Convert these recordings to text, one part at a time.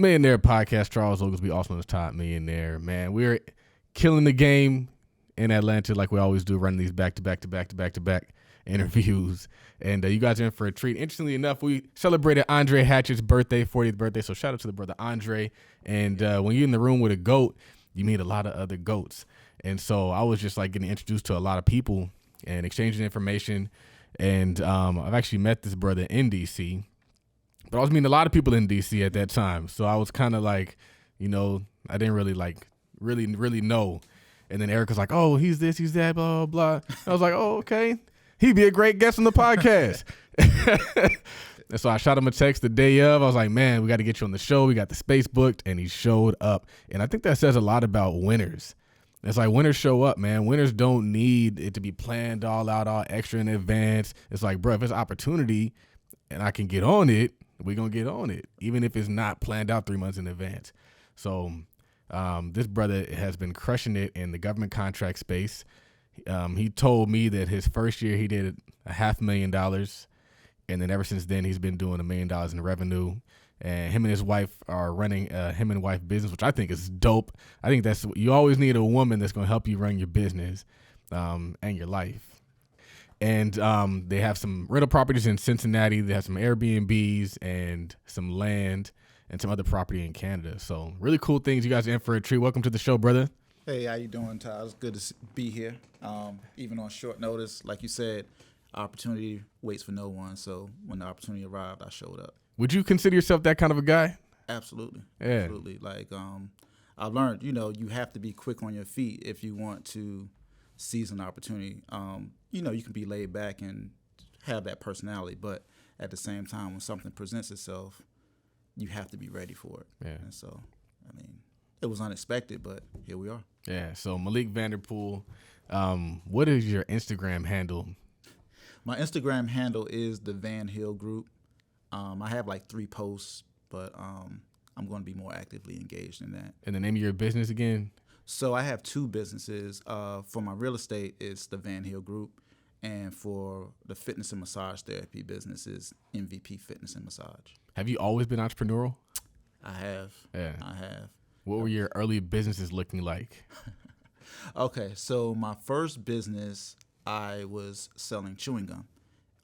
Millionaire podcast. Charles Oglesby, also known as Todd Millionaire. Man, we're killing the game in Atlanta like we always do, running these back-to-back interviews. And you guys are in for a treat. Interestingly enough, we celebrated Andre Hatchett's birthday, 40th birthday. So shout out to the brother Andre. And when you're in the room with a GOAT, you meet a lot of other GOATs. And so I was just like getting introduced to a lot of people and exchanging information. And I've actually met this brother in DC. But I was meeting a lot of people in DC at that time. So I was kind of like, I didn't really really know. And then Eric was like, oh, he's this, he's that, blah, blah, blah. I was like, oh, okay. He'd be a great guest on the podcast. And so I shot him a text the day of. I was like, man, we got to get you on the show. We got the space booked. And he showed up. And I think that says a lot about winners. It's like winners show up, man. Winners don't need it to be planned all out, all extra in advance. It's like, bro, if it's opportunity and I can get on it, we're going to get on it, even if it's not planned out 3 months in advance. So this brother has been crushing it in the government contract space. He told me that his first year he did $500,000, and then ever since then he's been doing $1 million in revenue. And him and his wife are running a him and wife business, which I think is dope. I think you always need a woman that's going to help you run your business and your life. And they have some rental properties in Cincinnati. They have some Airbnbs and some land and some other property in Canada. So really cool things. You guys are in for a treat. Welcome to the show, brother. Hey, how you doing, Todd? It's good to be here. Even on short notice, like you said, opportunity waits for no one. So when the opportunity arrived, I showed up. Would you consider yourself that kind of a guy? Absolutely. Yeah. Absolutely. Like I've learned, you have to be quick on your feet if you want to seize an opportunity. You can be laid back and have that personality, but at the same time, when something presents itself, you have to be ready for it. Yeah. And so, it was unexpected, but here we are. Yeah. So Malik Vanderpool, what is your Instagram handle? My Instagram handle is the Van Hill Group. I have like 3 posts, but I'm going to be more actively engaged in that. And the name of your business again? So I have 2 businesses. For my real estate, it's the Van Hill Group. And for the fitness and massage therapy business is MVP Fitness and Massage. Have you always been entrepreneurial? I have. Yeah. I have. What were your early businesses looking like? Okay, so my first business, I was selling chewing gum.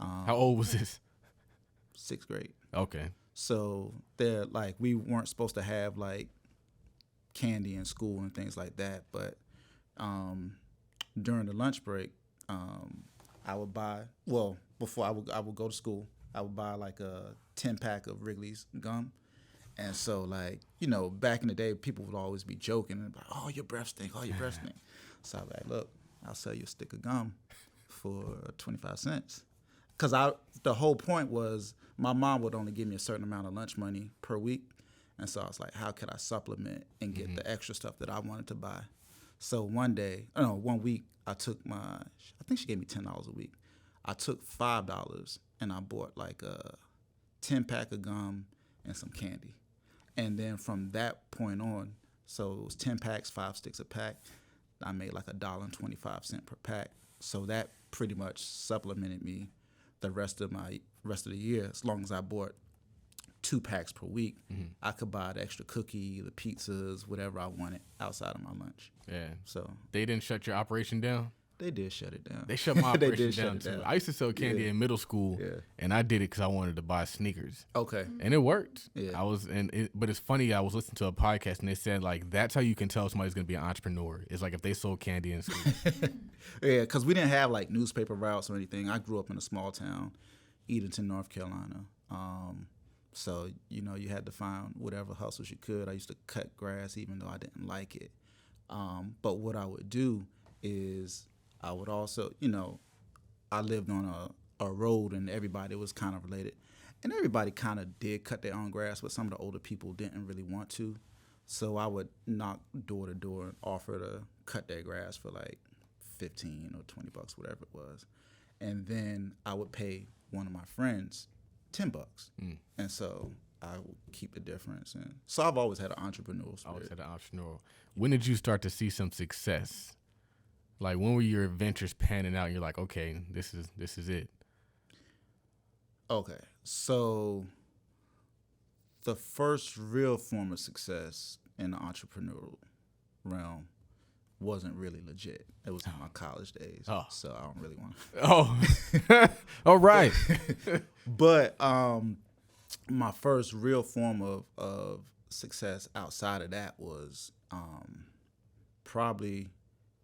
How old was this? 6th grade. Okay. So we weren't supposed to have like candy in school and things like that, but during the lunch break, I would buy, before I would go to school, I would buy like a 10-pack of Wrigley's gum. And so back in the day, people would always be joking and be like, oh, your breath stink, So I'd be like, look, I'll sell you a stick of gum for 25 cents. Because the whole point was my mom would only give me a certain amount of lunch money per week. And so I was like, how could I supplement and get the extra stuff that I wanted to buy? So one week, I think she gave me $10 a week. I took $5 and I bought like a 10-pack of gum and some candy. And then from that point on, so it was 10 packs, 5 sticks a pack. I made like $1.25 per pack. So that pretty much supplemented me the rest of the year. As long as I bought 2 packs per week, I could buy the extra cookie, the pizzas, whatever I wanted outside of my lunch. Yeah. So they didn't shut your operation down? They did shut it down. They shut my operation down too. I used to sell candy in middle school, and I did it because I wanted to buy sneakers. Okay. And it worked. Yeah. But it's funny. I was listening to a podcast, and they said like that's how you can tell somebody's going to be an entrepreneur. It's like if they sold candy in school. Yeah, because we didn't have like newspaper routes or anything. I grew up in a small town, Edenton, North Carolina. So you had to find whatever hustles you could. I used to cut grass even though I didn't like it. But what I would do is I would also, I lived on a road and everybody was kind of related. And everybody kind of did cut their own grass, but some of the older people didn't really want to. So I would knock door to door and offer to cut their grass for like $15 or $20, whatever it was. And then I would pay one of my friends $10. And so I would keep the difference. And so I've always had an entrepreneurial spirit. When did you start to see some success? Like when were your ventures panning out and you're like, okay, this is it? Okay. So The first real form of success in the entrepreneurial realm wasn't really legit. It was in my college days, so I don't really want to. Oh, all right. But my first real form of success outside of that was probably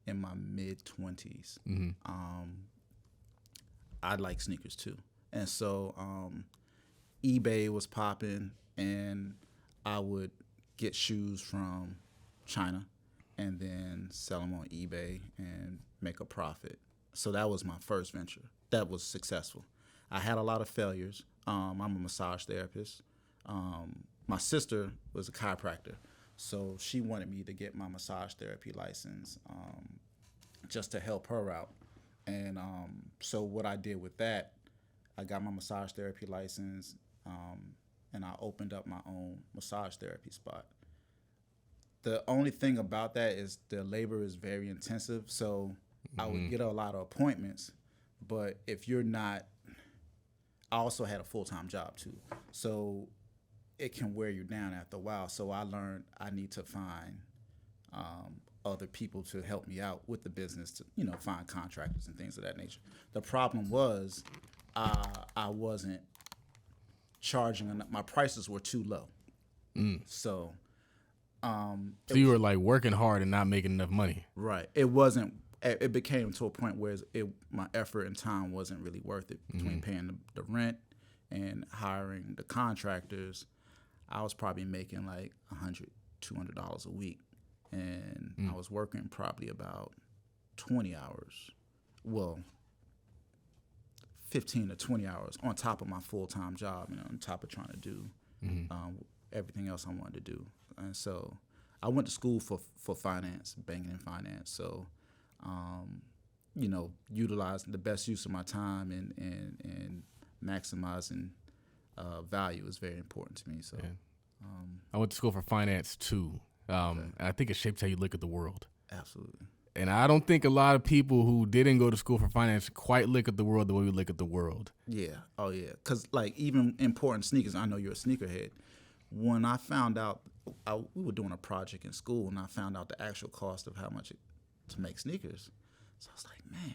in my mid-20s. I like sneakers too, and so eBay was popping, and I would get shoes from China and then sell them on eBay and make a profit. So that was my first venture. That was successful. I had a lot of failures. I'm a massage therapist. My sister was a chiropractor, so she wanted me to get my massage therapy license just to help her out. And so what I did with that, I got my massage therapy license, and I opened up my own massage therapy spot. The only thing about that is the labor is very intensive, so I would get a lot of appointments, but if you're not, I also had a full-time job too, so it can wear you down after a while. So I learned I need to find other people to help me out with the business, to find contractors and things of that nature. The problem was I wasn't charging enough. My prices were too low. So you were like working hard and not making enough money. Right. It became to a point where my effort and time wasn't really worth it. Between paying the rent and hiring the contractors, I was probably making like $100, $200 a week. And I was working probably about 20 hours. Well, 15 to 20 hours on top of my full-time job, on top of trying to do everything else I wanted to do. And so I went to school for finance, banking and finance. So, utilizing the best use of my time and maximizing value is very important to me. So, I went to school for finance too. And I think it shapes how you look at the world. Absolutely. And I don't think a lot of people who didn't go to school for finance quite look at the world the way we look at the world. Yeah. Oh, yeah. Because, like, even importing sneakers, I know you're a sneakerhead. When I found out, we were doing a project in school, and I found out the actual cost of how much to make sneakers. So I was like, man,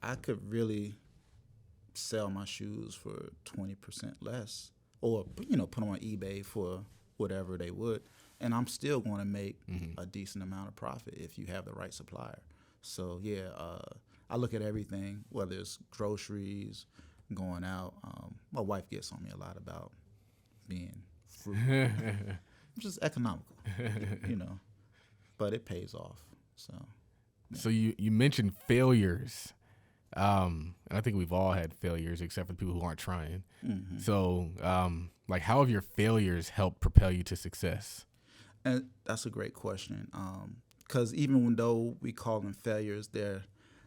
I could really sell my shoes for 20% less, or, put them on eBay for whatever they would. And I'm still going to make a decent amount of profit if you have the right supplier. So, I look at everything, whether it's groceries, going out. My wife gets on me a lot about being frugal. Just economical, but it pays off. So, So you mentioned failures. And I think we've all had failures except for people who aren't trying. So, how have your failures helped propel you to success? And that's a great question, because even though we call them failures, they're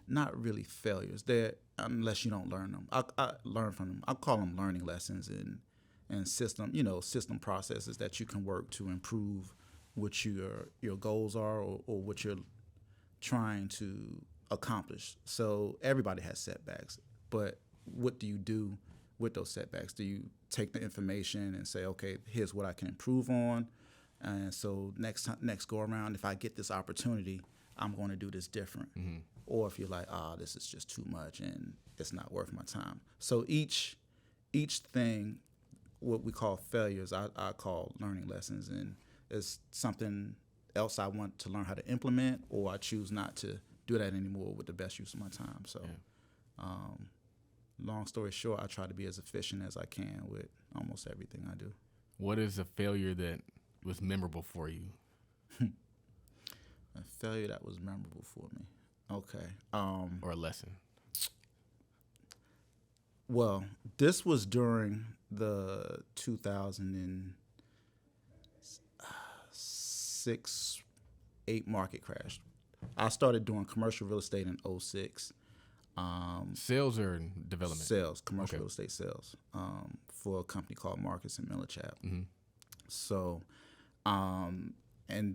not really failures. They're, unless you don't learn them. I learn from them. I call them learning lessons and system processes that you can work to improve what your goals are or what you're trying to accomplish. So everybody has setbacks, but what do you do with those setbacks? Do you take the information and say, okay, here's what I can improve on? And so next go around, if I get this opportunity, I'm going to do this different. Or if you're like, this is just too much and it's not worth my time. So each thing, what we call failures, I call learning lessons, and it's something else I want to learn how to implement, or I choose not to do that anymore with the best use of my time. So, long story short, I try to be as efficient as I can with almost everything I do. What is a failure that was memorable for you? A failure that was memorable for me. Okay. Or a lesson. Well, this was during the 2006-08 market crash. I started doing commercial real estate in 2006. Sales or development? Sales, commercial real estate sales, for a company called Marcus and Millichap. So, and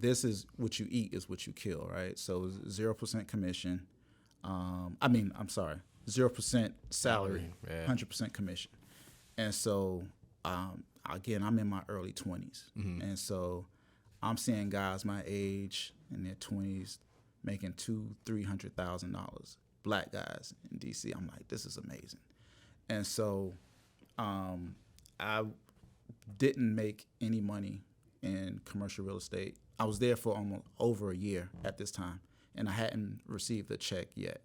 this is what you eat is what you kill, right? So 0% commission. 0% salary, 100% commission. And so I again, I'm in my early 20s. And so I'm seeing guys my age in their 20s making $200,000-$300,000, black guys in DC. I'm like, this is amazing. And so I didn't make any money in commercial real estate. I was there for almost over a year at this time, and I hadn't received a check yet.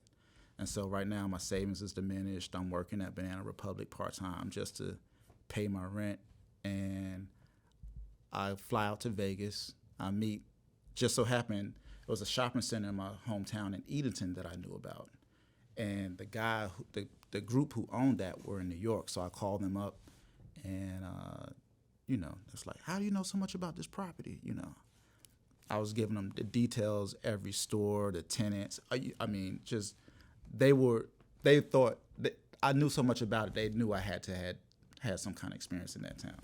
And so right now my savings is diminished. I'm working at Banana Republic part-time just to pay my rent, and I fly out to Vegas. I meet, just so happened, it was a shopping center in my hometown in Edenton that I knew about. And the guy, the group who owned that were in New York, so I called them up, and, it's like, how do you know so much about this property, I was giving them the details, every store, the tenants. I mean, just they thought that I knew so much about it. They knew I had some kind of experience in that town.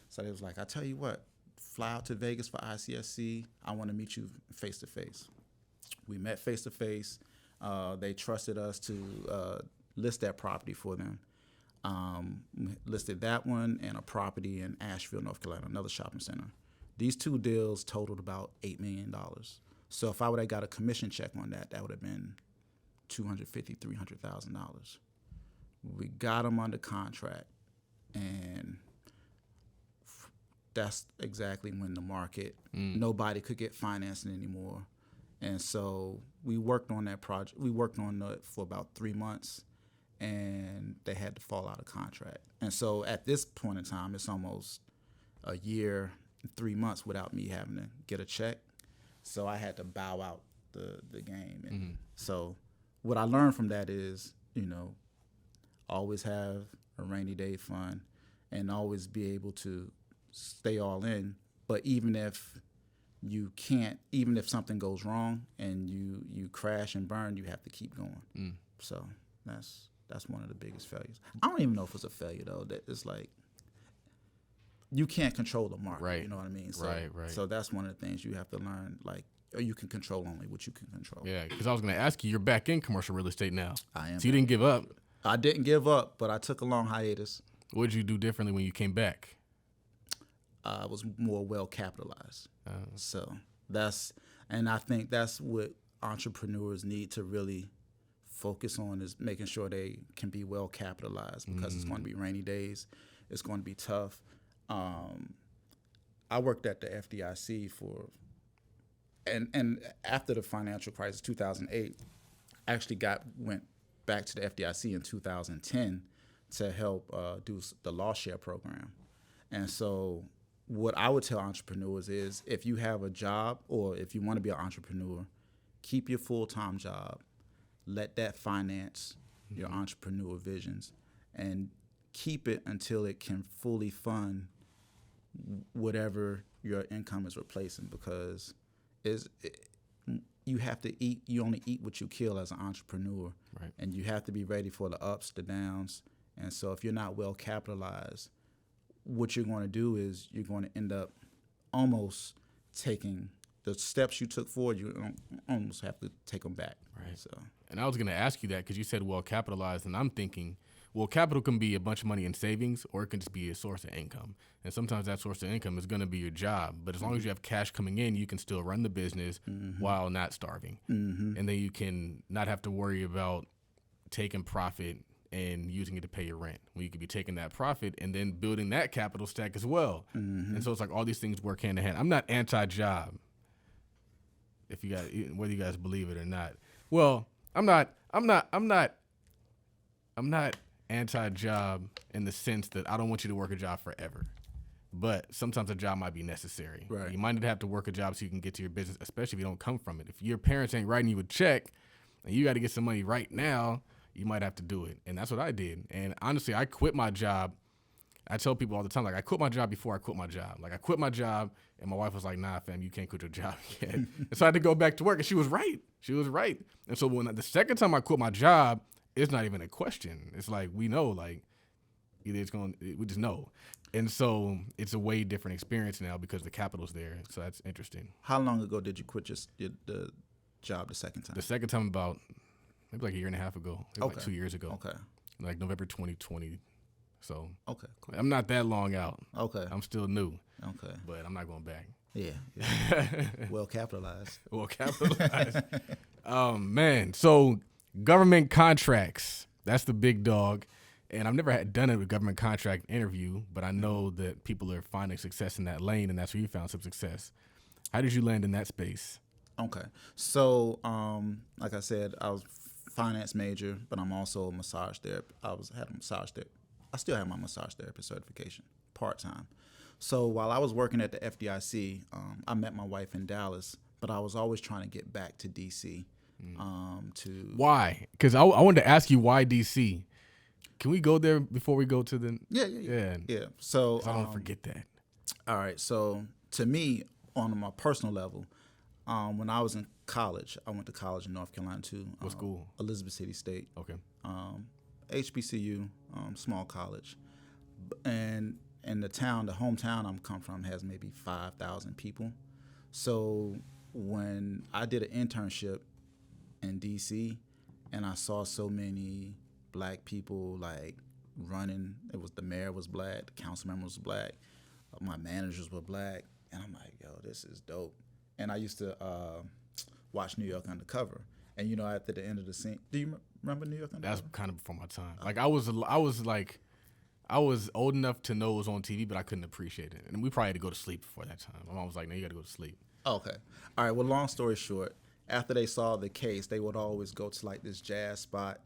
So they was like, I tell you what, fly out to Vegas for ICSC. I want to meet you face to face. We met face to face. They trusted us to list that property for them. Listed that one and a property in Asheville, North Carolina, another shopping center. These two deals totaled about $8 million. So if I would have got a commission check on that, that would have been $250,000, $300,000. We got them under contract, and that's exactly when the market, nobody could get financing anymore. And so we worked on that project. We worked on it for about 3 months, and they had to fall out of contract. And so at this point in time, it's almost a year, 3 months without me having to get a check. So I had to bow out the game. And so what I learned from that is, always have a rainy day fund and always be able to stay all in. But even if you can't, even if something goes wrong and you crash and burn, you have to keep going. So that's one of the biggest failures. I don't even know if it's a failure though. That it's like you can't control the market. Right. You know what I mean? So, right. So that's one of the things you have to learn. Like, or you can control only what you can control. Yeah, because I was going to ask you, you're back in commercial real estate now. I am. So you didn't give up. I didn't give up, but I took a long hiatus. What did you do differently when you came back? I was more well capitalized. So I think that's what entrepreneurs need to really focus on, is making sure they can be well capitalized, because it's going to be rainy days. It's going to be tough. I worked at the FDIC and after the financial crisis, 2008, I actually went back to the FDIC in 2010 to help do the loss share program. And so what I would tell entrepreneurs is, if you have a job or if you want to be an entrepreneur, keep your full-time job. Let that finance your entrepreneur visions, and keep it until it can fully fund whatever your income is replacing, because you have to eat. You only eat what you kill as an entrepreneur, right? And you have to be ready for the ups, the downs. And so if you're not well capitalized, what you're going to do is you're going to end up almost taking the steps you took forward. You almost have to take them back. Right. So. And I was going to ask you that because you said well capitalized, and I'm thinking, well, capital can be a bunch of money in savings, or it can just be a source of income. And sometimes that source of income is going to be your job. But as long as you have cash coming in, you can still run the business while not starving. And then you can not have to worry about taking profit and using it to pay your rent, when you could be taking that profit and then building that capital stack as well. And so it's like all these things work hand in hand. I'm not anti-job, if you guys, whether you guys believe it or not. Well, I'm not anti-job in the sense that I don't want you to work a job forever. But sometimes a job might be necessary. Right. You might have to work a job so you can get to your business, especially if you don't come from it. If your parents ain't writing you a check and you got to get some money right now, you might have to do it. And that's what I did. And honestly, I quit my job. I tell people all the time, like, I quit my job before I quit my job. Like, I quit my job, and my wife was like, nah, fam, you can't quit your job yet. And so I had to go back to work, and she was right. She was right. And so when the second time I quit my job, it's not even a question. It's like, we know, like, either we just know. And so it's a way different experience now because the capital's there. So that's interesting. How long ago did you quit the job the second time? The second time about maybe like a year and a half ago. Maybe Okay. like 2 years ago. Okay. Like November 2020. So Okay, cool. I'm not that long out. Okay. I'm still new. Okay. But I'm not going back. Yeah. Well capitalized. Well capitalized. Man. So government contracts. That's the big dog. And I've never done a government contract interview, but I know that people are finding success in that lane, and that's where you found some success. How did you land in that space? Okay. So, like I said, I was finance major, but I'm also a massage therapist. Had a massage therapist. I still have my massage therapist certification, part-time. So while I was working at the FDIC, I met my wife in Dallas, but I was always trying to get back to D.C. Why? Because I wanted to ask you why D.C. Can we go there before we go to the... Yeah. So I don't forget that. All right. So to me, on my personal level, when I was in college, I went to college in North Carolina too. What school? Elizabeth City State. Okay. HBCU, small college. And the hometown I'm come from has maybe 5,000 people. So when I did an internship in D.C. and I saw so many black people like running, the mayor was black, the council member was black, my managers were black, and I'm like, yo, this is dope. And I used to watch New York Undercover, and after the end of the scene, do you remember New York Undercover? That's kind of before my time. Like I was old enough to know it was on TV, but I couldn't appreciate it, and we probably had to go to sleep before that time. My mom was like, no, you got to go to sleep. Okay, all right. Well, long story short, after they solved the case, they would always go to like this jazz spot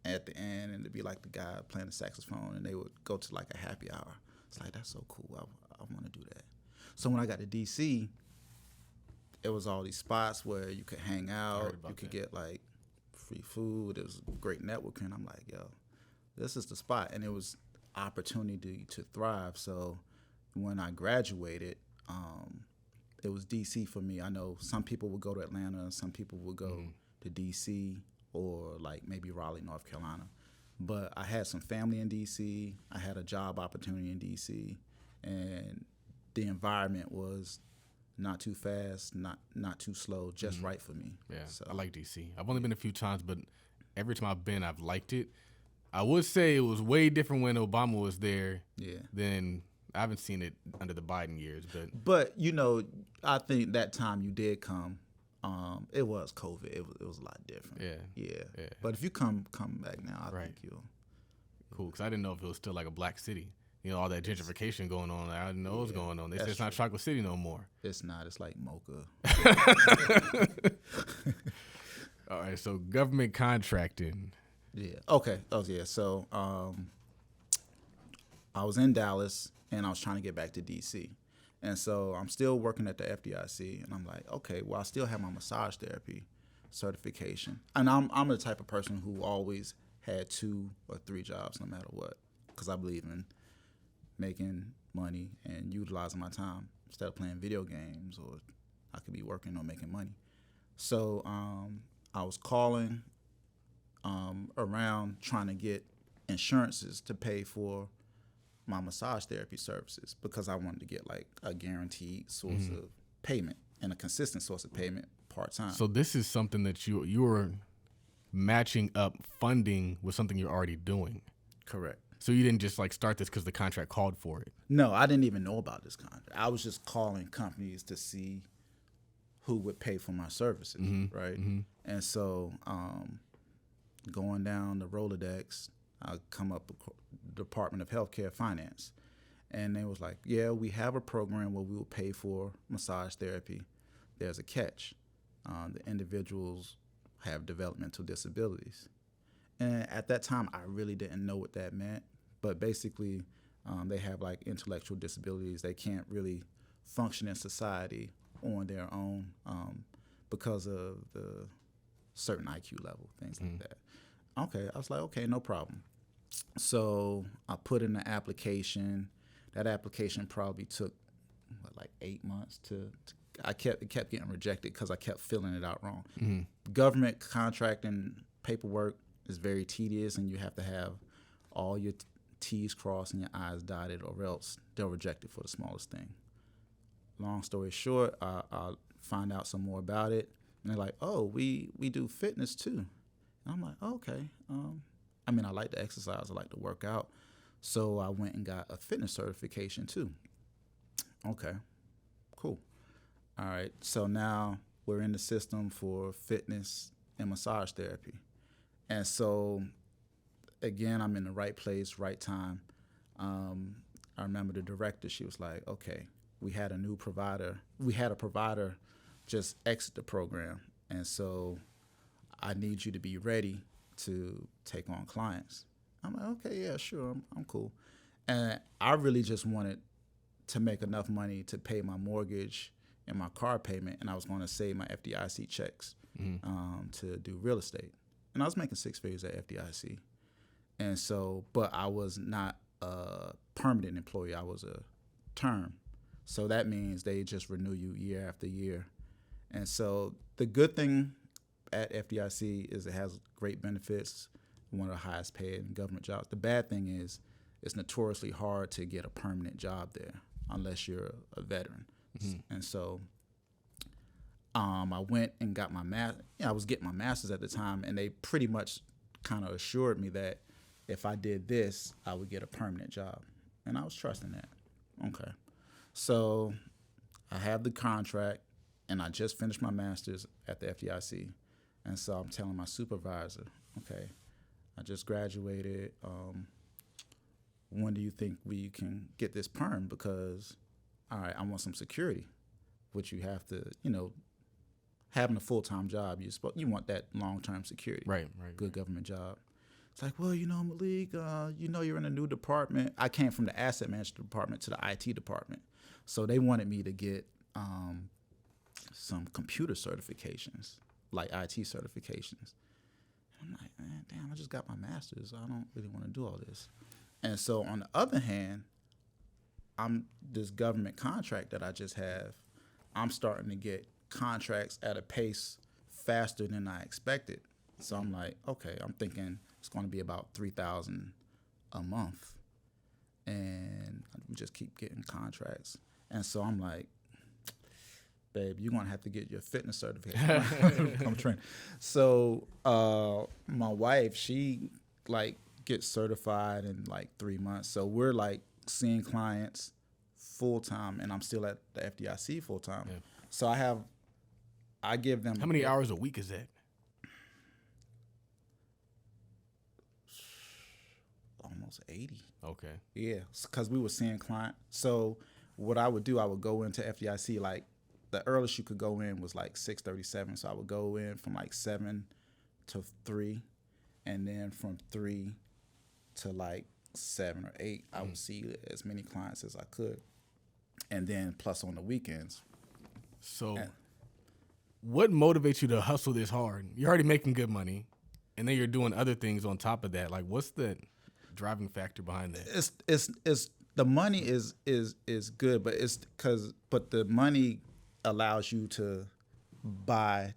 at the end, and it'd be like the guy playing the saxophone, and they would go to like a happy hour. It's like, that's so cool. I want to do that. So when I got to D.C., it was all these spots where you could hang out, you could get like free food. It was great networking. I'm like, yo, this is the spot, and it was opportunity to thrive. So when I graduated, it was D.C. for me. I know some people would go to Atlanta, some people would go to D.C. or like maybe Raleigh, North Carolina. But I had some family in D.C. I had a job opportunity in D.C. and the environment was not too fast, not too slow, just right for me. Yeah, so. I like D.C. I've only been a few times, but every time I've been, I've liked it. I would say it was way different when Obama was there. Yeah. Than I haven't seen it under the Biden years, but I think that time you did come. It was COVID. It was a lot different. Yeah. But if you come back now, I think you'll. Cool, because I didn't know if it was still like a black city. All that gentrification going on. I didn't know what was going on. They said it's not Chocolate City no more. It's not. It's like Mocha. All right. So government contracting. Yeah. Okay. Oh yeah. So I was in Dallas and I was trying to get back to DC. And so I'm still working at the FDIC, and I'm like, okay, well, I still have my massage therapy certification. And I'm the type of person who always had 2 or 3 jobs no matter what, because I believe in making money and utilizing my time instead of playing video games, or I could be working or making money. So I was calling around trying to get insurances to pay for my massage therapy services because I wanted to get like a guaranteed source of payment and a consistent source of payment part-time. So this is something that you were matching up funding with something you're already doing. Correct. So you didn't just like start this because the contract called for it? No, I didn't even know about this contract. I was just calling companies to see who would pay for my services, right? And so going down the Rolodex, I come up with Department of Healthcare Finance. And they was like, yeah, we have a program where we will pay for massage therapy. There's a catch. The individuals have developmental disabilities. And at that time, I really didn't know what that meant. But basically, they have like intellectual disabilities. They can't really function in society on their own because of the certain IQ level, things like that. Okay, I was like, okay, no problem. So I put in the application. That application probably took like 8 months it kept getting rejected because I kept filling it out wrong. Government contracting paperwork is very tedious, and you have to have all your T's crossed and your I's dotted, or else they'll reject it for the smallest thing. Long story short, I find out some more about it, and they're like, oh, we do fitness too. And I'm like, okay. I like to exercise. I like to work out. So I went and got a fitness certification too. Okay, cool. All right. So now we're in the system for fitness and massage therapy. And so, again, I'm in the right place, right time. I remember the director, she was like, okay, we had a new provider. We had a provider just exit the program. And so I need you to be ready to take on clients. I'm like, okay, yeah, sure, I'm cool. And I really just wanted to make enough money to pay my mortgage and my car payment, and I was going to save my FDIC checks to do real estate. And I was making 6 figures at FDIC. And so, but I was not a permanent employee. I was a term. So that means they just renew you year after year. And so the good thing at FDIC is it has great benefits, one of the highest paid government jobs. The bad thing is it's notoriously hard to get a permanent job there unless you're a veteran. And so I went and got my I was getting my master's at the time, and they pretty much kind of assured me that if I did this, I would get a permanent job. And I was trusting that. Okay. So I have the contract, and I just finished my master's at the FDIC. And so I'm telling my supervisor, okay, I just graduated. When do you think we can get this perm? Because, all right, I want some security, which you have to, having a full-time job, you want that long-term security. Right. Good government job. It's like, well, Malik, you're in a new department. I came from the asset management department to the IT department. So they wanted me to get some computer certifications, like IT certifications. I'm like, man, damn, I just got my master's. I don't really want to do all this. And so on the other hand, this government contract that I just have, I'm starting to get contracts at a pace faster than I expected. So I'm like, okay, I'm thinking it's going to be about $3,000 a month. And we just keep getting contracts. And so I'm like, babe, you're going to have to get your fitness certification. I'm trained. So my wife, she gets certified in 3 months. So we're seeing clients full time, and I'm still at the FDIC full time. Yeah. So I give them. How many hours a week is that? Almost 80. Okay. Yeah, because we were seeing clients. So what I would do, I would go into FDIC, the earliest you could go in was 6:37. So I would go in from 7 to 3, and then from 3 to 7 or 8, I would see as many clients as I could. And then plus on the weekends. So what motivates you to hustle this hard? You're already making good money, and then you're doing other things on top of that. What's the driving factor behind that? It's the money is good, but the money allows you to buy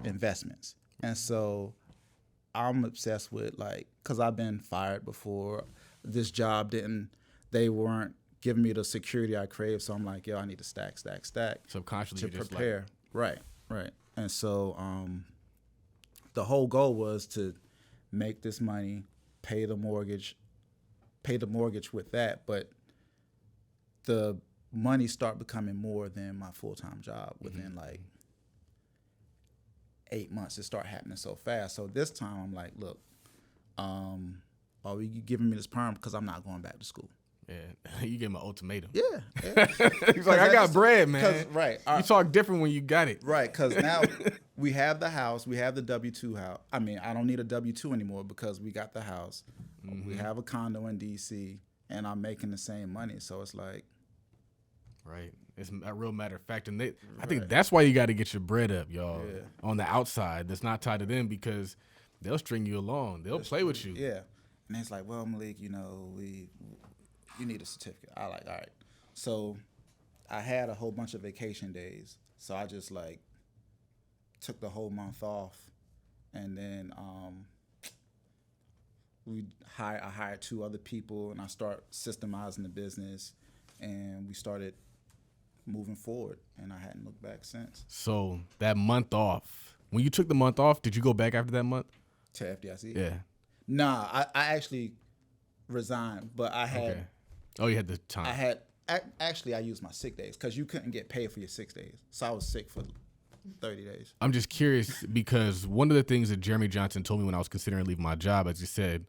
investments. And so I'm obsessed with because I've been fired before. This job they weren't giving me the security I crave. So I'm like, yo, I need to stack. Subconsciously to prepare. Right. And so the whole goal was to make this money, pay the mortgage with that. But the money start becoming more than my full-time job within 8 months. It start happening so fast. So this time I'm like, look, are you giving me this perm because I'm not going back to school? Yeah, you give him an ultimatum. Yeah. He's like, I got bread, man. Right. You talk different when you got it. Right, because now we have the house, we have the W-2 house. I mean, I don't need a W-2 anymore because we got the house. We have a condo in D.C., and I'm making the same money. So it's like. Right. It's a real matter of fact. And I think that's why you got to get your bread up, y'all, on the outside that's not tied to them, because they'll string you along. They'll play with you. Yeah. And it's like, well, Malik, you need a certificate. I all right. So I had a whole bunch of vacation days. So I just took the whole month off. And then I hired 2 other people, and I start systemizing the business, and we started moving forward, and I hadn't looked back since. So that month off, when you took the month off, did you go back after that month? To FDIC? Yeah. Nah, I actually resign, but I had Okay. Oh, you had the time. actually I used my sick days because you couldn't get paid for your 6 days, so I was sick for 30 days. I'm just curious because one of the things that Jeremy Johnson told me when I was considering leaving my job, as he said,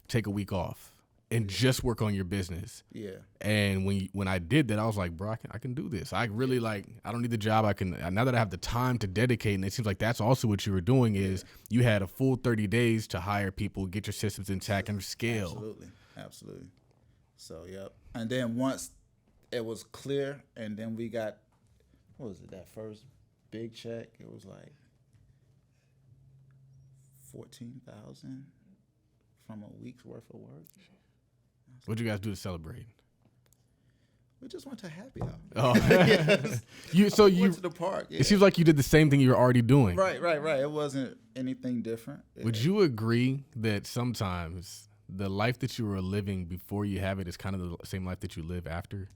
take a week off and just work on your business. Yeah. And when I did that, I was like, bro, I can do this. I really I don't need the job. Now that I have the time to dedicate, and it seems like that's also what you were doing is you had a full 30 days to hire people, get your systems intact, and scale. Absolutely. So, yep. And then once it was clear, and then we got, what was it, that first big check? It was like $14,000 from a week's worth of work. What'd you guys do to celebrate? We just went to happy hour. Oh, Yes. you Went to the park. Yeah. It seems like you did the same thing you were already doing. Right. It wasn't anything different. Would you agree that sometimes the life that you were living before you have it is kind of the same life that you live after?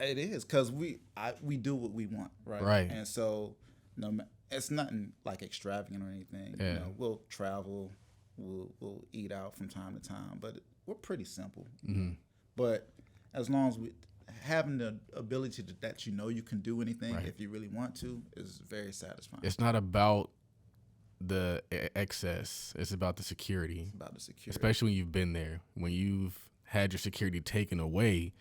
It is, because we do what we want, right? Right. And so it's nothing like extravagant or anything. Yeah. We'll travel, we'll eat out from time to time, but we're pretty simple. Mm-hmm. But as long as we having the ability that you can do anything Right. if you really want to is very satisfying. It's not about the excess. It's about the security. It's about the security. Especially when you've been there. When you've had your security taken away,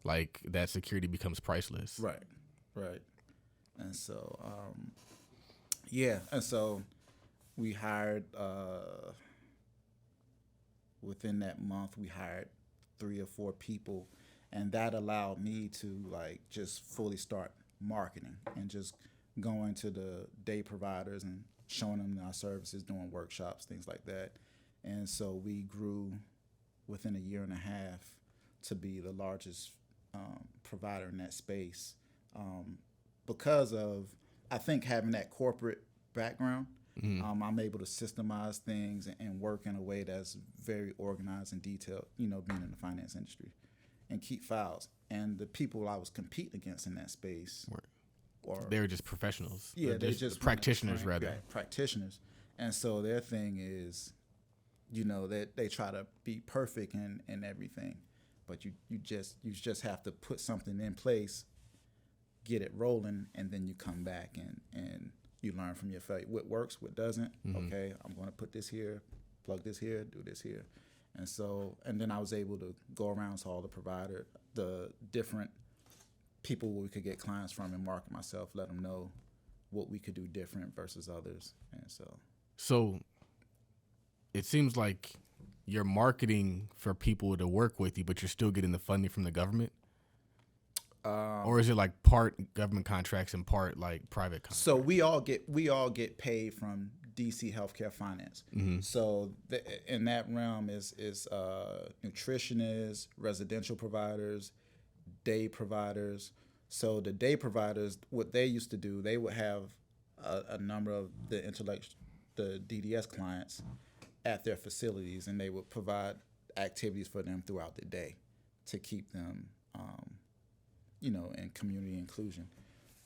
like that security becomes priceless. Right. And so, and so we hired, within that month, we hired 3 or 4 people, and that allowed me to like just fully start marketing and just going to the day providers and showing them our services, doing workshops, things like that. And so we grew within a year and a half to be the largest provider in that space, because of, I think, having that corporate background. Mm-hmm. I'm able to systemize things and work in a way that's very organized and detailed, being in the finance industry, and keep files. And the people I was competing against in that space, they were just professionals. Yeah, they're just practitioners, rather. Right, practitioners. And so their thing is, they try to be perfect in everything, but you just have to put something in place, get it rolling, and then you come back and you learn from your failure. What works, what doesn't. Mm-hmm. Okay, I'm going to put this here, plug this here, do this here. And then I was able to go around to all the different people we could get clients from and market myself, let them know what we could do different versus others. And so it seems like you're marketing for people to work with you, but you're still getting the funding from the government? Or is it like part government contracts and part like private contracts? So we all get paid from DC Healthcare Finance. Mm-hmm. So in that realm is nutritionists, residential providers, day providers. So the day providers, what they used to do, they would have a number of the DDS clients at their facilities, and they would provide activities for them throughout the day to keep them in community inclusion.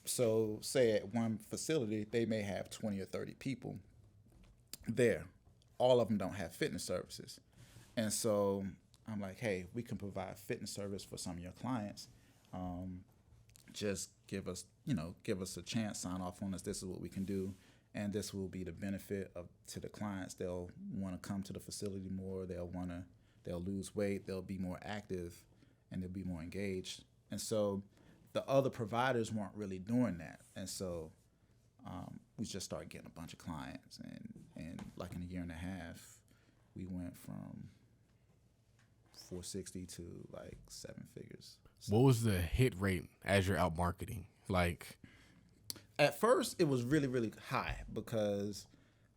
So say at one facility, they may have 20 or 30 people there. All of them don't have fitness services. And so I'm like, hey, we can provide fitness service for some of your clients. Just give us a chance, sign off on us. This is what we can do. And this will be the benefit to the clients. They'll want to come to the facility more. They'll lose weight. They'll be more active, and they'll be more engaged. And so the other providers weren't really doing that. And so we just started getting a bunch of clients. And like in a year and a half, we went from 460 to like 7 figures. So what was the hit rate as you're out marketing? Like, at first, it was really, really high because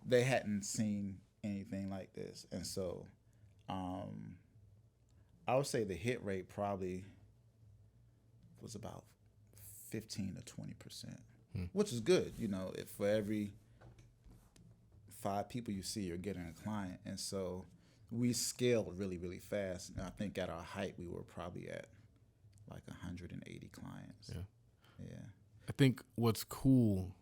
they hadn't seen anything like this. And so I would say the hit rate probably was about 15 to 20%, which is good. If for every 5 people you see, you're getting a client. And so we scaled really, really fast. And I think at our height, we were probably at like 180 clients. Yeah. I think what's cool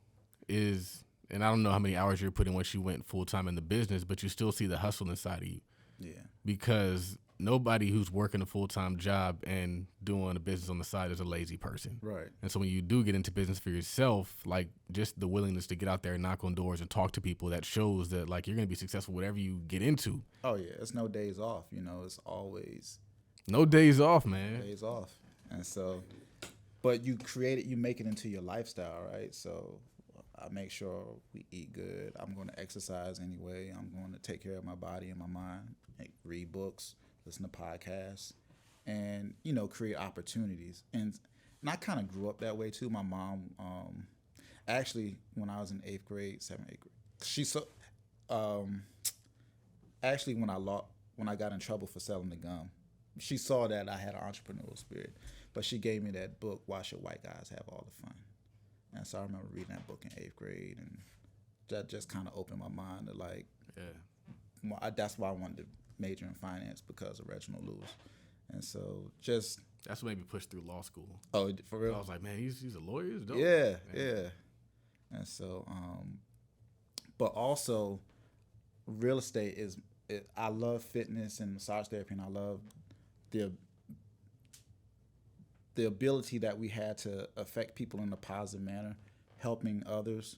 is, and I don't know how many hours you're putting once you went full time in the business, but you still see the hustle inside of you. Yeah. Because nobody who's working a full-time job and doing a business on the side is a lazy person. Right. And so when you do get into business for yourself, like just the willingness to get out there and knock on doors and talk to people, that shows that like you're going to be successful whatever you get into. Oh yeah, it's no days off. You know, it's always no days off, man. days off. And so, but you make it into your lifestyle, right? So I make sure we eat good. I'm going to exercise anyway. I'm going to take care of my body and my mind, read books, listen to podcasts, and, you know, create opportunities. And I kind of grew up that way too. My mom, actually, when I was in 7th grade, actually when I got in trouble for selling the gum, she saw that I had an entrepreneurial spirit, but she gave me that book, Why Should White Guys Have All the Fun? And so I remember reading that book in 8th grade, and that just kind of opened my mind to like, that's why I wanted to major in finance, because of Reginald Lewis. And so just that's what made me push through law school. Oh, for real? I was like, man, he's a lawyer. He's dope. Yeah, yeah. And so, but also, real estate I love fitness and massage therapy, and I love the ability that we had to affect people in a positive manner, helping others.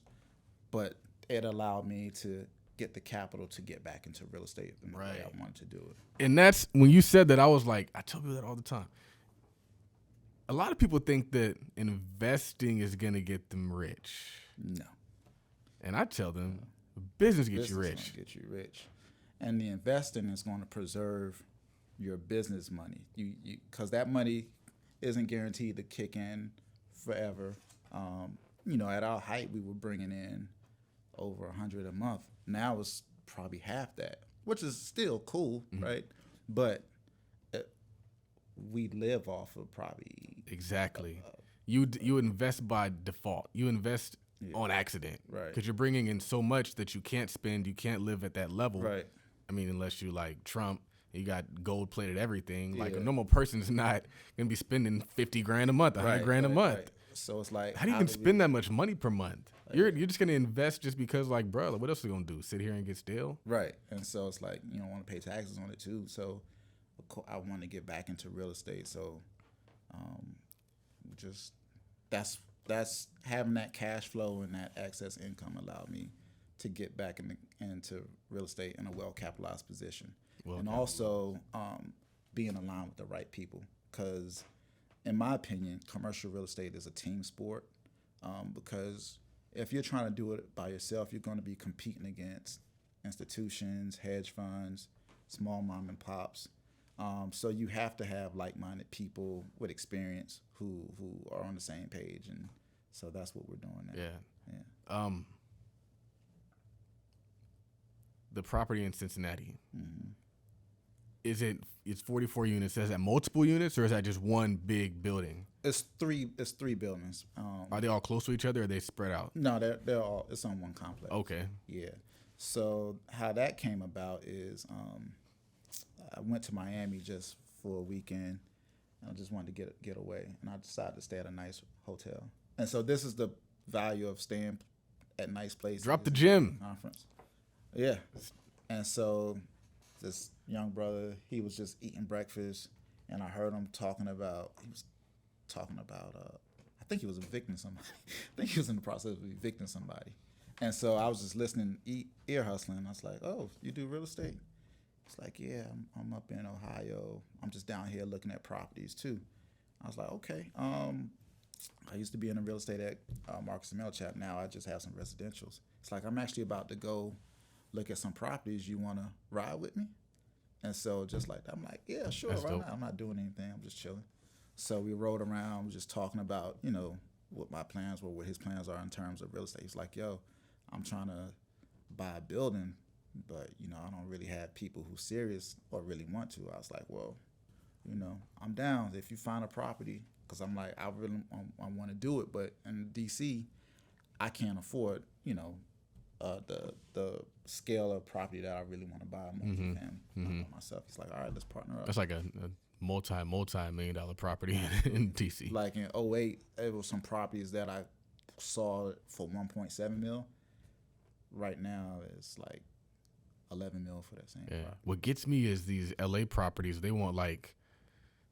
But it allowed me to get the capital to get back into real estate in the way I wanted to do it. And that's when you said that, I was like, I tell people that all the time. A lot of people think that investing is going to get them rich. No. And I tell them, business gets you rich. Business get you rich. And the investing is going to preserve your business money. Because that money isn't guaranteed to kick in forever. You know, at our height, we were bringing in over 100 a month. Now it's probably half that, which is still cool, right? But we live off of probably exactly. You invest by default. You invest on accident, right? Because you're bringing in so much that you can't spend. You can't live at that level, right? I mean, unless you like Trump. You got gold-plated everything. Like a normal person's not gonna be spending $50,000 a month, $100,000 a month. Right. So it's like, how do you even spend that much money per month? You're just gonna invest just because, like, bro, like, what else are you gonna do? Sit here and get stale? Right. And so it's like, you don't want to pay taxes on it too. So I want to get back into real estate. So just that's having that cash flow and that excess income allowed me to get back into real estate in a well-capitalized position. And also being aligned with the right people, because in my opinion, commercial real estate is a team sport, because if you're trying to do it by yourself, you're going to be competing against institutions, hedge funds, small mom and pops. So you have to have like-minded people with experience who are on the same page, and so that's what we're doing now. Yeah. The property in Cincinnati. Mm-hmm. It's 44 units. Is that multiple units, or is that just one big building? It's three buildings. Are they all close to each other, or are they spread out? No, they're all. It's on one complex. Okay. Yeah. So how that came about is I went to Miami just for a weekend. I just wanted to get away, and I decided to stay at a nice hotel. And so this is the value of staying at nice places. Drop the gym. Conference. Yeah. And so this young brother, he was just eating breakfast, and I heard him talking about, I think he was evicting somebody. I think he was in the process of evicting somebody. And so I was just listening, ear hustling. I was like, oh, you do real estate? It's like, yeah, I'm up in Ohio. I'm just down here looking at properties too. I was like, okay. I used to be in the real estate at Marcus & Mel Chapter. Now I just have some residentials. It's like, I'm actually about to go look at some properties. You want to ride with me? And so just like that, I'm like, yeah, sure. That's right dope. now I'm not doing anything. I'm just chilling. So we rode around, just talking about, you know, what my plans were, what his plans are in terms of real estate. He's like, yo, I'm trying to buy a building, but, you know, I don't really have people who serious or really want to. I was like, well, you know, I'm down if you find a property, because I'm like, I want to do it, but in D.C., I can't afford, you know, the scale of property that I really want to buy multi-family myself. He's like, all right, let's partner up. That's like a multi-million-dollar property in D.C. Like in 2008, it was some properties that I saw for $1.7 million. Right now, it's like $11 million for that same Yeah. property. What gets me is these LA properties. They want like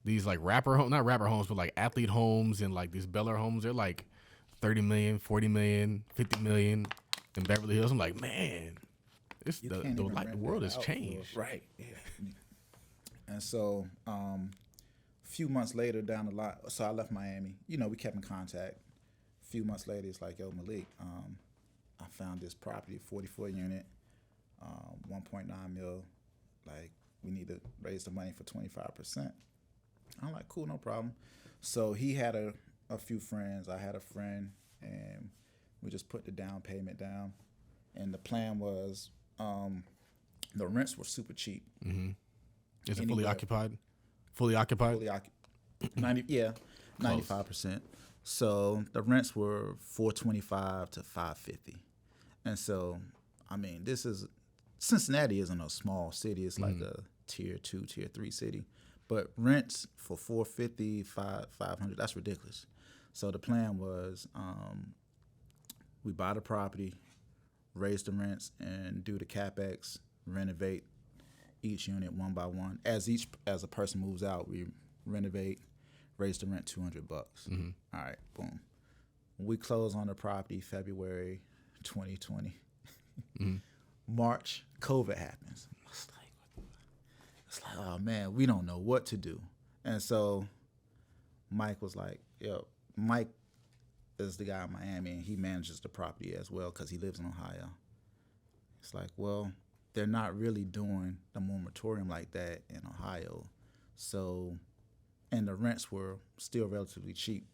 these like rapper homes, not rapper homes, but like athlete homes and like these Bel Air homes. They're like 30 million, 40 million, 50 million in Beverly Hills. I'm like, man, it's the world has changed. Right. Yeah. And so, a few months later down the line, so I left Miami. You know, we kept in contact. A few months later, it's like, yo, Malik, I found this property, 44 unit, 1.9 mil. Like, we need to raise the money for 25%. I'm like, cool, no problem. So he had a few friends. I had a friend, and we just put the down payment down. And the plan was, the rents were super cheap. Mm-hmm. Is it fully occupied? Fully occupied? Fully occupied. 95%. So the rents were $425 to $550. And so, I mean, Cincinnati isn't a small city. It's like a tier 2, tier 3 city. But rents for $450, $500, that's ridiculous. So the plan was we buy the property, raise the rents, and do the CapEx, renovate each unit one by one. As a person moves out, we renovate, raise the rent $200. Mm-hmm. All right, boom. We close on the property February 2020. Mm-hmm. March, COVID happens. It's like, oh man, we don't know what to do. And so Mike was like, yo, Mike is the guy in Miami, and he manages the property as well because he lives in Ohio. It's like, well, they're not really doing the moratorium like that in Ohio. So, and the rents were still relatively cheap.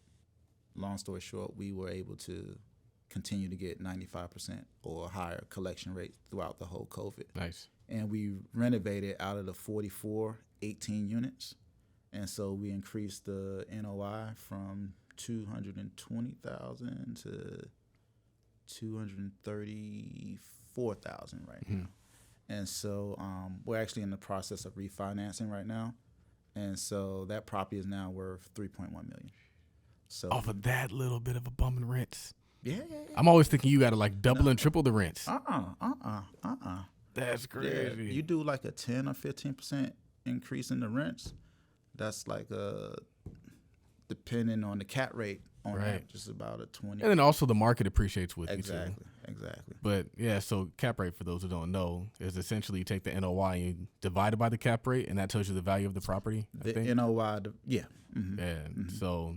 Long story short, we were able to continue to get 95% or higher collection rate throughout the whole COVID. Nice. And we renovated out of the 44, 18 units. And so we increased the NOI from 220,000 to 234,000 right now. And so we're actually in the process of refinancing right now. And so that property is now worth $3.1 million. So off of that little bit of a bump in rents. Yeah. I'm always thinking you got to like double and triple the rents. That's crazy. Yeah, you do like a 10 or 15% increase in the rents. That's like depending on the cap rate on that, just about a 20. And then also the market appreciates with you too. Exactly. But yeah, so cap rate, for those who don't know, is essentially you take the NOI and you divide it by the cap rate, and that tells you the value of the property. The NOI, Yeah. So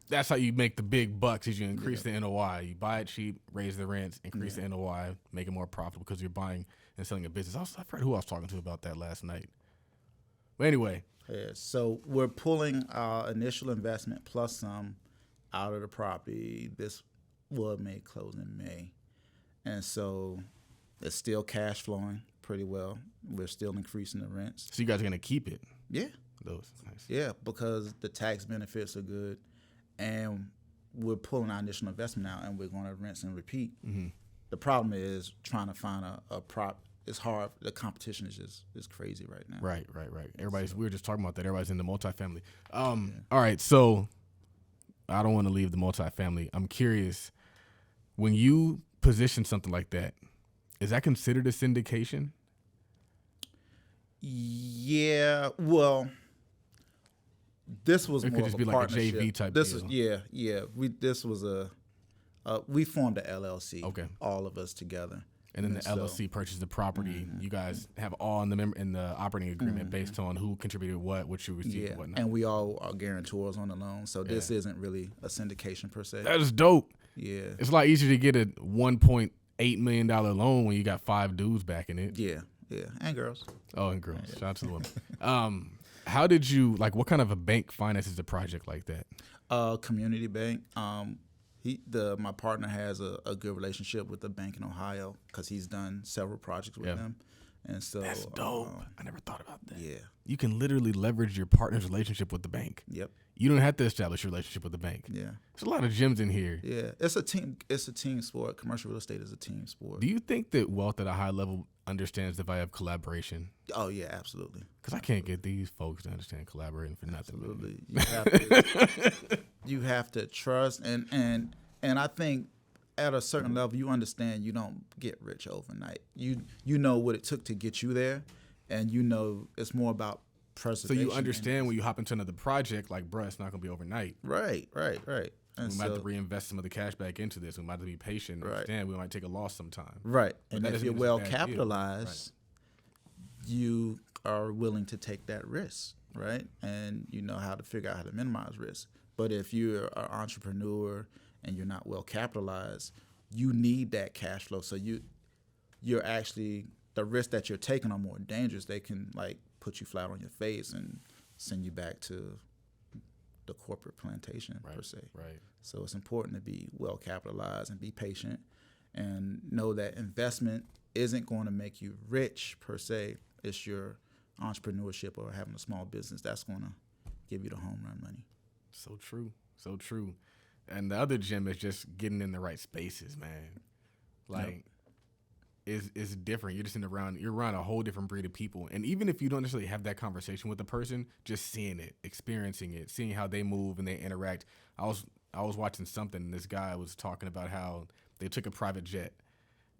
that's how you make the big bucks, is you increase the NOI. You buy it cheap, raise the rents, increase the NOI, make it more profitable because you're buying and selling a business. I forgot who I was talking to about that last night. But anyway. Yeah, so we're pulling our initial investment plus some out of the property. This may close in May. And so it's still cash flowing pretty well. We're still increasing the rents. So you guys are going to keep it? Yeah. Those nice. Yeah, because the tax benefits are good. And we're pulling our initial investment out, and we're going to rinse and repeat. Mm-hmm. The problem is trying to find a prop. It's hard. The competition is crazy right now. Right. We were just talking about that. Everybody's in the multifamily. All right, so I don't want to leave the multifamily. I'm curious, when you position something like that, is that considered a syndication? Yeah, well, this was it more could just of be a like partnership. a JV type this deal. We formed a LLC. Okay. All of us together. And then the LLC purchased the property. You guys have all in the operating agreement based on who contributed what you received, and whatnot. And we all are guarantors on the loan, so this isn't really a syndication per se. That is dope. Yeah. It's a lot easier to get a $1.8 million loan when you got 5 dudes backing it. Yeah, and girls. Oh, and girls. Shout out to the women. How did you, what kind of a bank finances a project like that? Community bank. My partner has a good relationship with the bank in Ohio because he's done several projects with them. And so that's dope. I never thought about that. Yeah. You can literally leverage your partner's relationship with the bank. Yep. You don't have to establish a relationship with the bank. Yeah. There's a lot of gems in here. Yeah. It's a team sport. Commercial real estate is a team sport. Do you think that wealth at a high level understands the value of collaboration? Oh yeah, absolutely. Because I can't get these folks to understand collaborating for nothing. Absolutely. You have to trust and I think at a certain level, you understand you don't get rich overnight. You know what it took to get you there, and you know it's more about So preservation. you understand when you hop into another project, like, bruh, it's not gonna be overnight. Right. And We might have to reinvest some of the cash back into this. We might have to be patient. Right. Understand we might take a loss sometime. Right. But And that if doesn't you're mean it's a well bad deal. capitalized, you are willing to take that risk, right? And you know how to figure out how to minimize risk. But if you're an entrepreneur and you're not well capitalized, you need that cash flow. So you're actually, the risks that you're taking are more dangerous. They can like put you flat on your face and send you back to the corporate plantation per se. Right. So it's important to be well capitalized and be patient and know that investment isn't going to make you rich per se. It's your entrepreneurship or having a small business that's going to give you the home run money. So true. So true. And the other gem is just getting in the right spaces, man. Like, it's different. You're around a whole different breed of people. And even if you don't necessarily have that conversation with the person, just seeing it, experiencing it, seeing how they move and they interact. I was watching something, and this guy was talking about how they took a private jet.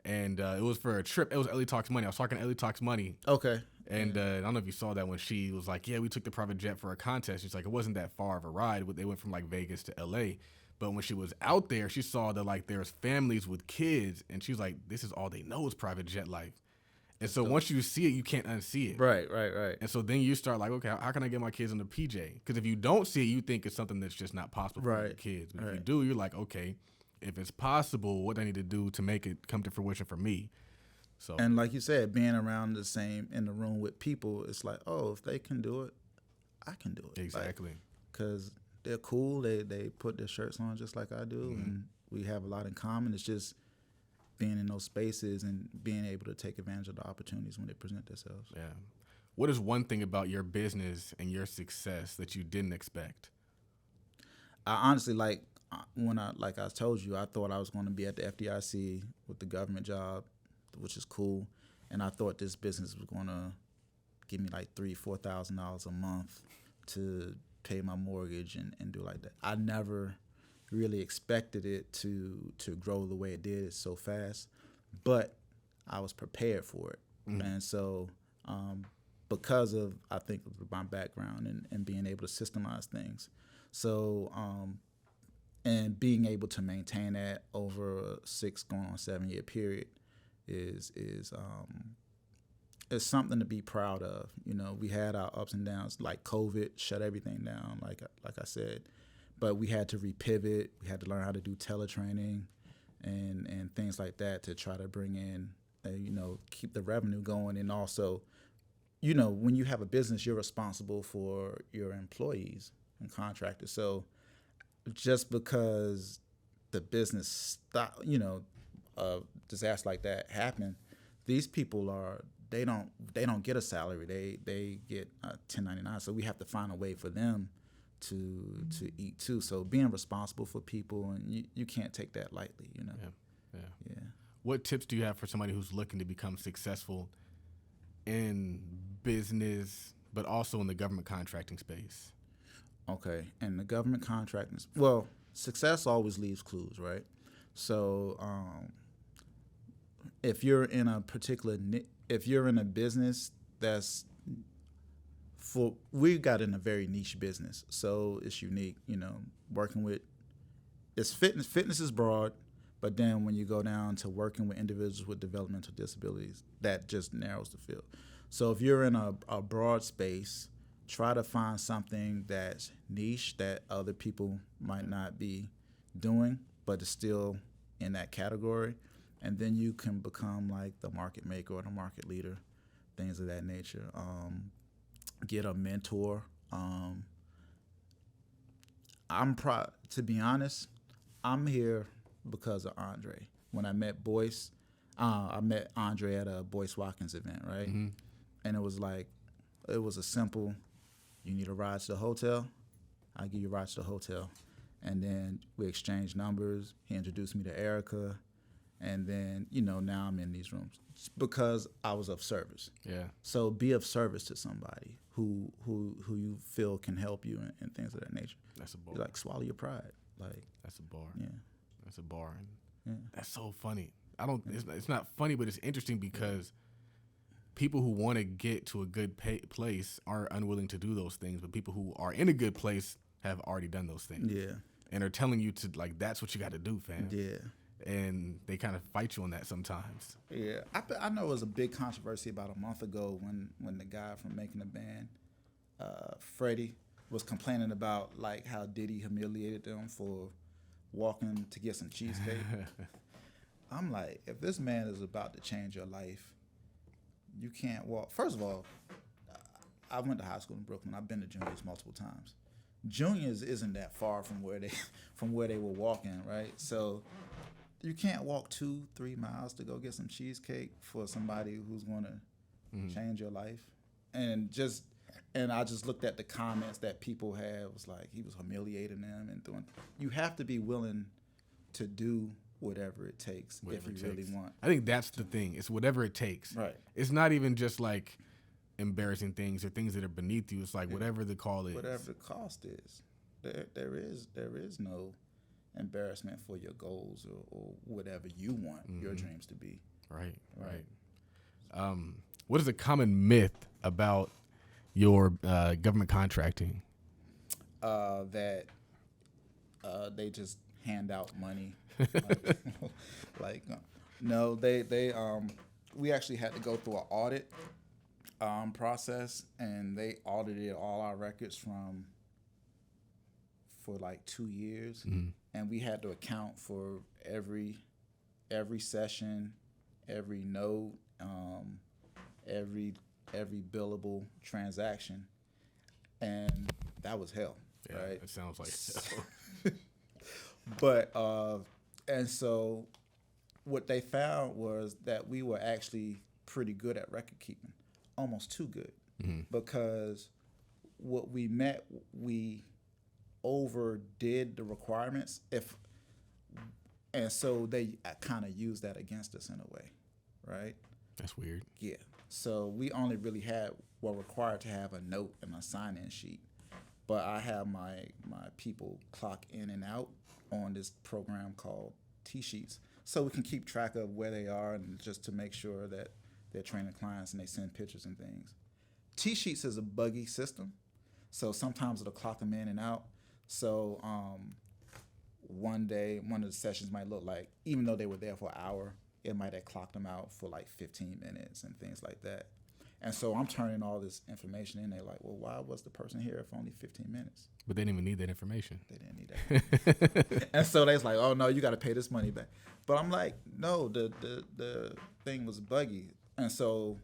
And it was for a trip. It was Ellie Talks Money. I was talking to Ellie Talks Money. Okay. And I don't know if you saw that when she was like, yeah, we took the private jet for a contest. She's like, it wasn't that far of a ride. They went from like Vegas to L.A. But when she was out there, she saw that like there's families with kids. And she was like, this is all they know is private jet life. And so once you see it, you can't unsee it. Right. And so then you start like, okay, how can I get my kids into PJ? Because if you don't see it, you think it's something that's just not possible for your kids. But if you do, you're like, okay, if it's possible, what do I need to do to make it come to fruition for me? So, and like you said, being around in the room with people, it's like, oh, if they can do it, I can do it. Exactly. Because they're cool. They put their shirts on just like I do, and we have a lot in common. It's just being in those spaces and being able to take advantage of the opportunities when they present themselves. Yeah. What is one thing about your business and your success that you didn't expect? I honestly, when I told you, I thought I was going to be at the FDIC with the government job, which is cool, and I thought this business was going to give me like $3,000-$4,000 a month to pay my mortgage and do like that. I never really expected it to grow the way it did so fast, but I was prepared for it. And so because of, I think, my background and being able to systemize things, so and being able to maintain that over a 6 going on 7 year period is something to be proud of. You know, we had our ups and downs, like COVID shut everything down, like I said, but we had to repivot. We had to learn how to do teletraining and things like that to try to bring in, keep the revenue going. And also, when you have a business, you're responsible for your employees and contractors. So just because the business stopped, a disaster like that happened, these people they don't get a salary. They get 1099. So we have to find a way for them to eat too. So being responsible for people, and you can't take that lightly, Yeah. What tips do you have for somebody who's looking to become successful in business, but also in the government contracting space? Okay, and the government contracting, well, success always leaves clues, right? So if you're in a business that's we got in a very niche business, so it's unique, working with, it's fitness is broad, but then when you go down to working with individuals with developmental disabilities, that just narrows the field. So if you're in a broad space, try to find something that's niche that other people might not be doing, but is still in that category. And then you can become like the market maker or the market leader, things of that nature. Get a mentor. To be honest, I'm here because of Andre. When I met Boyce, I met Andre at a Boyce Watkins event, right? Mm-hmm. And it was a simple, you need a ride to the hotel, I'll give you a ride to the hotel. And then we exchanged numbers. He introduced me to Erica. And then, now I'm in these rooms because I was of service. Yeah. So be of service to somebody who you feel can help you and things of that nature. That's a bar. Like, swallow your pride. Like, that's a bar. Yeah. That's a bar. That's so funny. It's not funny, but it's interesting because people who want to get to a good place are unwilling to do those things, but people who are in a good place have already done those things. Yeah. And are telling you to, like, that's what you got to do, fam. Yeah. And they kind of fight you on that sometimes. Yeah. I know it was a big controversy about a month ago when the guy from Making the Band, Freddie, was complaining about, like, how Diddy humiliated them for walking to get some cheesecake. I'm like, if this man is about to change your life, you can't walk. First of all, I went to high school in Brooklyn. I've been to Juniors multiple times. Juniors isn't that far from where they were walking, right? So you can't walk 2-3 miles to go get some cheesecake for somebody who's going to change your life. And I just looked at the comments that people had. It was like he was humiliating them and doing. You have to be willing to do whatever it takes if you really want. I think that's the thing. It's whatever it takes. Right. It's not even just like embarrassing things or things that are beneath you. It's like whatever the call is. Whatever the cost is. There is no embarrassment for your goals or whatever you want your dreams to be. Right. What is a common myth about your government contracting? That they just hand out money. No, we actually had to go through an audit process, and they audited all our records for like 2 years, and we had to account for every session, every note, every billable transaction, and that was hell. Yeah, right? It sounds like hell. But and so what they found was that we were actually pretty good at record keeping, almost too good, because what we overdid the requirements. And so they kind of used that against us in a way, right? That's weird. Yeah. So we only really were required to have a note and a sign-in sheet, but I have my people clock in and out on this program called T-Sheets, so we can keep track of where they are and just to make sure that they're training clients and they send pictures and things. T-Sheets is a buggy system, so sometimes it'll clock them in and out. So one day, one of the sessions might look like, even though they were there for an hour, it might have clocked them out for like 15 minutes and things like that. And so I'm turning all this information in. They're like, well, why was the person here for only 15 minutes? But they didn't even need that information. They didn't need that. And so they was like, oh, no, you got to pay this money back. But I'm like, no, the thing was buggy. And so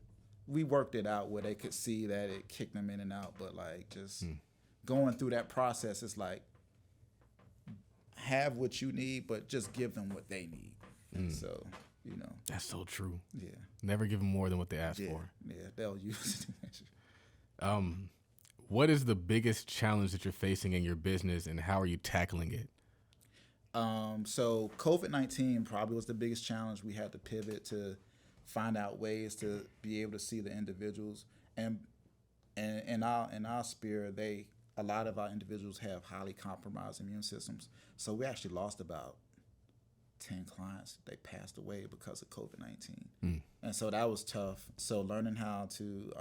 we worked it out where they could see that it kicked them in and out. But like just going through that process, it's like have what you need, but just give them what they need. And so, you know. That's so true. Yeah. Never give them more than what they ask for. Yeah, they'll use it. What is the biggest challenge that you're facing in your business, and how are you tackling it? So COVID-19 probably was the biggest challenge. We had to pivot to find out ways to be able to see the individuals, and in our sphere, a lot of our individuals have highly compromised immune systems. So we actually lost about 10 clients. They passed away because of COVID-19, and so that was tough. So learning how to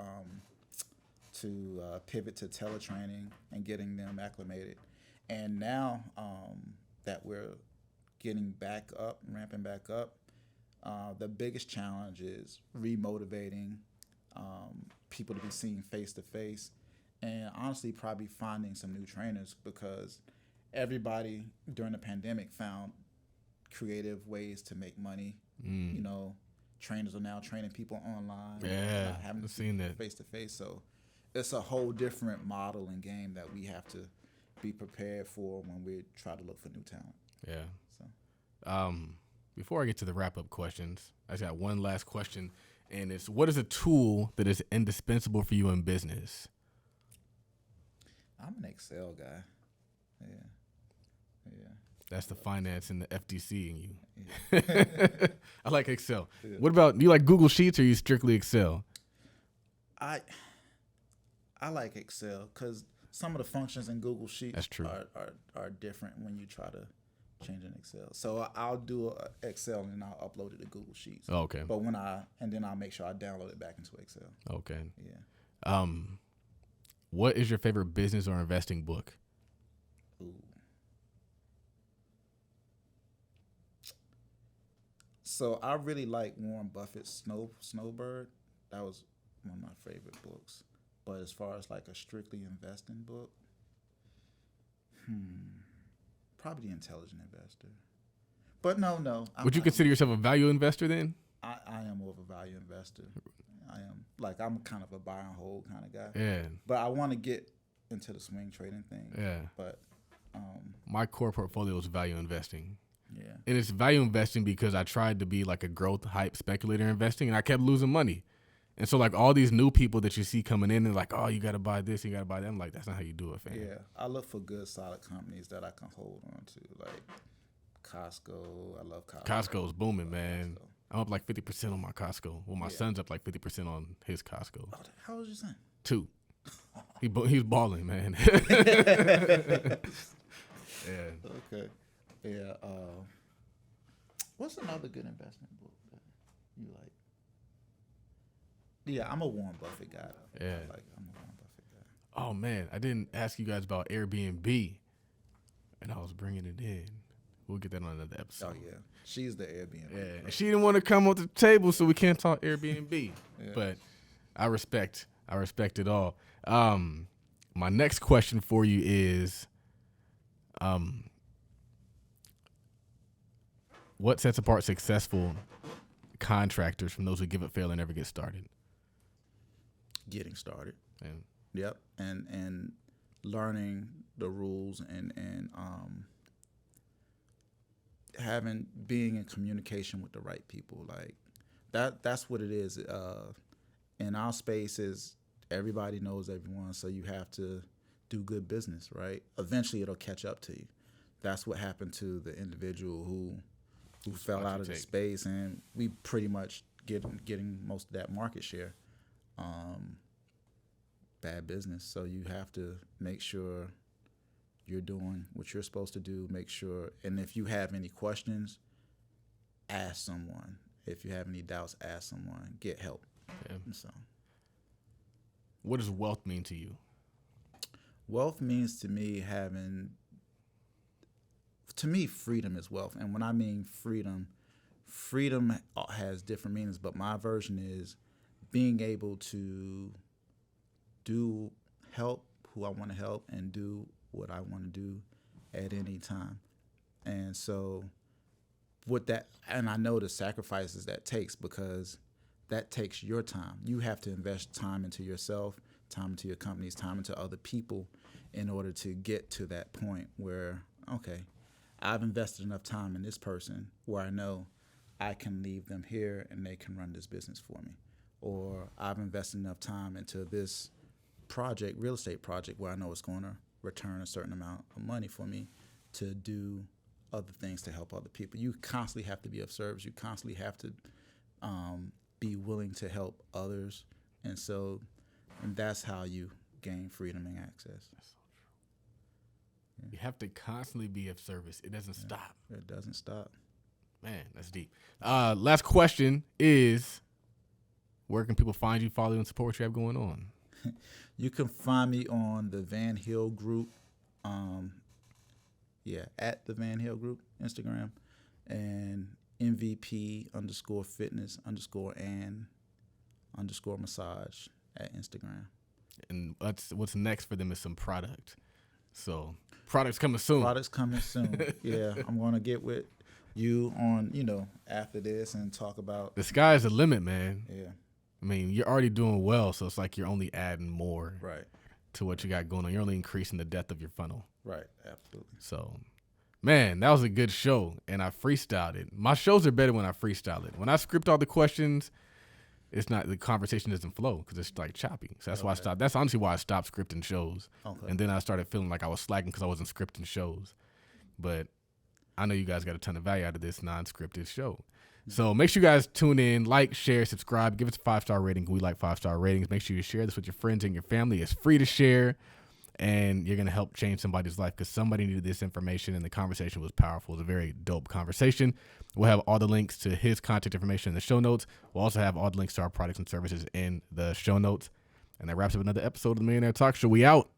pivot to teletraining and getting them acclimated, and now that we're getting back up, ramping back up, the biggest challenge is remotivating people to be seen face to face, and honestly probably finding some new trainers, because everybody during the pandemic found creative ways to make money. You know, trainers are now training people online. Yeah, not having I've seen that face to face. So it's a whole different model and game that we have to be prepared for when we try to look for new talent. Yeah. So, before I get to the wrap up questions, I just got one last question, and it's, what is a tool that is indispensable for you in business? I'm an Excel guy. Yeah. That's the finance and the FTC in you. Yeah. I like Excel. Yeah. What about, do you like Google Sheets, or are you strictly Excel? I like Excel because some of the functions in Google Sheets That's true. are different when you try to changing Excel. So I'll do a Excel and I'll upload it to Google Sheets. Okay. But and then I'll make sure I download it back into Excel. Okay. Yeah. What is your favorite business or investing book? Ooh. So I really like Warren Buffett's Snowbird. That was one of my favorite books. But as far as like a strictly investing book, probably The Intelligent Investor. But no. Would you consider yourself a value investor then? I am more of a value investor. I'm kind of a buy and hold kind of guy. Yeah. But I want to get into the swing trading thing. Yeah. But my core portfolio is value investing. yeah. And it's value investing because I tried to be like a growth hype speculator investing and I kept losing money. And so like all these new people that you see coming in and like, oh, you got to buy this, you got to buy that. I'm like, that's not how you do it, fam. Yeah. I look for good, solid companies that I can hold on to. Like Costco. I love Costco. Costco's booming, man. Costco. I'm up like 50% on my Costco. Well, my son's up like 50% on his Costco. Oh, how old is your son? 2. He's balling, man. Yeah. Okay. Yeah. What's another good investment book that you like? Yeah, I'm a Warren Buffett guy. Though. Yeah. I'm a Warren Buffett guy. Oh, man. I didn't ask you guys about Airbnb, and I was bringing it in. We'll get that on another episode. Oh, yeah. She's the Airbnb. Yeah. And she didn't want to come up to the table, so we can't talk Airbnb. Yeah. But I respect it all. My next question for you is, what sets apart successful contractors from those who give up, fail, and never get started? Getting started. Yeah. Yep. And learning the rules and being in communication with the right people. Like that's what it is. In our spaces, everybody knows everyone, so you have to do good business, right? Eventually it'll catch up to you. That's what happened to the individual who fell out of the space, and we pretty much getting most of that market share. Bad business. So you have to make sure you're doing what you're supposed to do. Make sure, and if you have any questions, ask someone. If you have any doubts, ask someone. Get help. Yeah. So, what does wealth mean to you? Wealth means to me freedom is wealth. And when I mean freedom has different meanings, but my version is being able to help who I want to help and do what I want to do at any time. And so with that, and I know the sacrifices that takes, because that takes your time. You have to invest time into yourself, time into your companies, time into other people in order to get to that point where, okay, I've invested enough time in this person where I know I can leave them here and they can run this business for me. Or I've invested enough time into this project, real estate project, where I know it's going to return a certain amount of money for me to do other things to help other people. You constantly have to be of service. You constantly have to be willing to help others. And that's how you gain freedom and access. That's so true. Yeah. You have to constantly be of service. It doesn't stop. It doesn't stop. Man, that's deep. Last question is, where can people find you, follow you, and support what you have going on? You can find me on the Van Hill Group, at the Van Hill Group, Instagram, and MVP_fitness_and_massage at Instagram. And what's next for them is some product. So products coming soon. Yeah, I'm going to get with you on, after this and talk about. The sky's the limit, man. Yeah. I mean, you're already doing well, so it's like you're only adding more to what you got going on. You're only increasing the depth of your funnel. Right, absolutely. So, man, that was a good show, and I freestyled it. My shows are better when I freestyle it. When I script all the questions, it's not, the conversation doesn't flow because it's like choppy. So that's why I stopped. That's honestly why I stopped scripting shows. Okay. And then I started feeling like I was slacking because I wasn't scripting shows. But I know you guys got a ton of value out of this non-scripted show. So make sure you guys tune in, like, share, subscribe, give us a 5-star rating. We like 5-star ratings. Make sure you share this with your friends and your family. It's free to share. and you're going to help change somebody's life because somebody needed this information and the conversation was powerful. It was a very dope conversation. We'll have all the links to his contact information in the show notes. We'll also have all the links to our products and services in the show notes. And that wraps up another episode of the Millionaire Talk Show. We out.